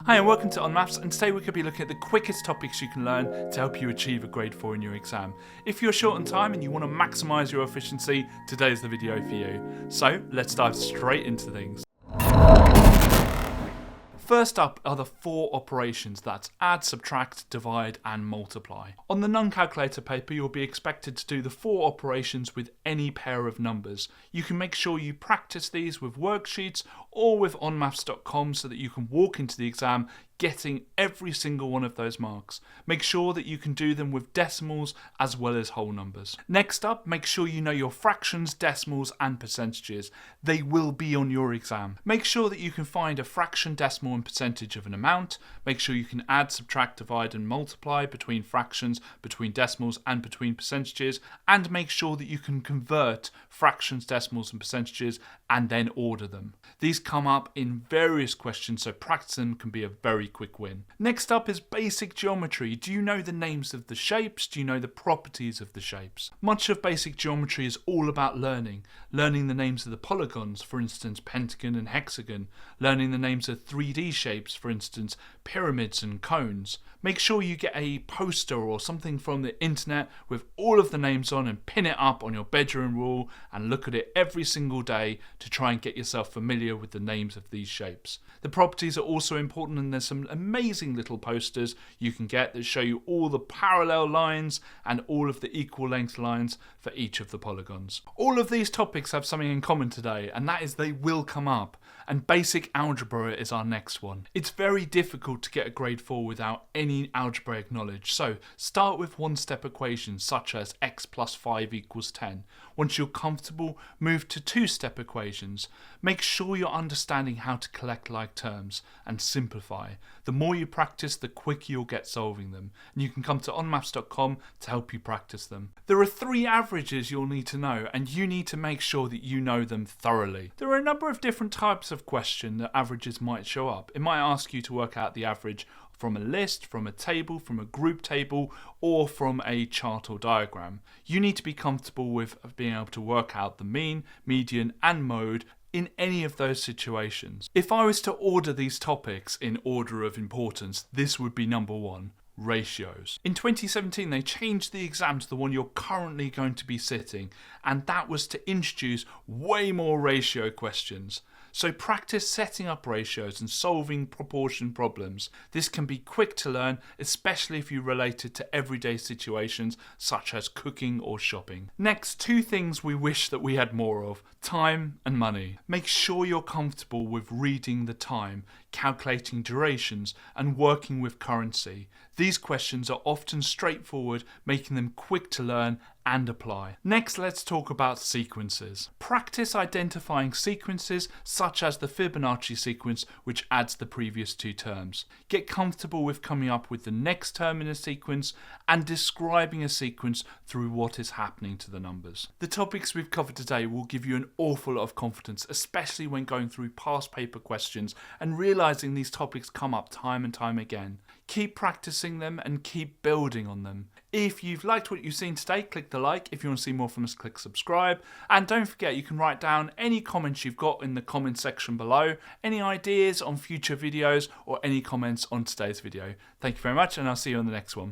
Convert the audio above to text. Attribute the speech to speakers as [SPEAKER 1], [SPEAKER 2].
[SPEAKER 1] Hi and welcome to On Maths, and today we're going to be looking at the quickest topics you can learn to help you achieve a grade 4 in your exam. If you're short on time and you want to maximise your efficiency, today's the video for you. So let's dive straight into things. First up are the four operations, that's add, subtract, divide and multiply. On the non-calculator paper you'll be expected to do the four operations with any pair of numbers. You can make sure you practice these with worksheets or with onmaths.com so that you can walk into the exam getting every single one of those marks. Make sure that you can do them with decimals as well as whole numbers. Next up, make sure you know your fractions, decimals and percentages. They will be on your exam. Make sure that you can find a fraction, decimal and percentage of an amount. Make sure you can add, subtract, divide and multiply between fractions, between decimals and between percentages, and make sure that you can convert fractions, decimals and percentages and then order them. These come up in various questions, so practicing them can be a very quick win. Next up is basic geometry. Do you know the names of the shapes? Do you know the properties of the shapes? Much of basic geometry is all about learning the names of the polygons, for instance pentagon and hexagon, learning the names of 3D shapes, for instance pyramids and cones. Make sure you get a poster or something from the internet with all of the names on and pin it up on your bedroom wall and look at it every single day to try and get yourself familiar with the names of these shapes. The properties are also important, and there's some amazing little posters you can get that show you all the parallel lines and all of the equal length lines for each of the polygons. All of these topics have something in common today, and that is they will come up. And basic algebra is our next one. It's very difficult to get a grade 4 without any algebraic knowledge, so start with one-step equations such as x plus 5 equals 10. Once you're comfortable, move to two-step equations. Make sure you're understanding how to collect like terms and simplify. The more you practice, the quicker you'll get solving them. And you can come to onmaths.com to help you practice them. There are three averages you'll need to know, and you need to make sure that you know them thoroughly. There are a number of different types of question that averages might show up. It might ask you to work out the average from a list, from a table, from a group table, or from a chart or diagram. You need to be comfortable with being able to work out the mean, median, and mode in any of those situations. If I was to order these topics in order of importance, this would be number one. Ratios. In 2017 they changed the exam to the one you're currently going to be sitting, and that was to introduce way more ratio questions. So practice setting up ratios and solving proportion problems. This can be quick to learn, especially if you relate it to everyday situations such as cooking or shopping. Next, two things we wish that we had more of: time and money. Make sure you're comfortable with reading the time, calculating durations and working with currency. These questions are often straightforward, making them quick to learn and apply. Next, let's talk about sequences. Practice identifying sequences such as the Fibonacci sequence, which adds the previous two terms. Get comfortable with coming up with the next term in a sequence and describing a sequence through what is happening to the numbers. The topics we've covered today will give you an awful lot of confidence, especially when going through past paper questions and realizing these topics come up time and time again. Keep practicing them and keep building on them. If you've liked what you've seen today, click the like. If you want to see more from us, click subscribe. And don't forget, you can write down any comments you've got in the comment section below, any ideas on future videos or any comments on today's video. Thank you very much, and I'll see you on the next one.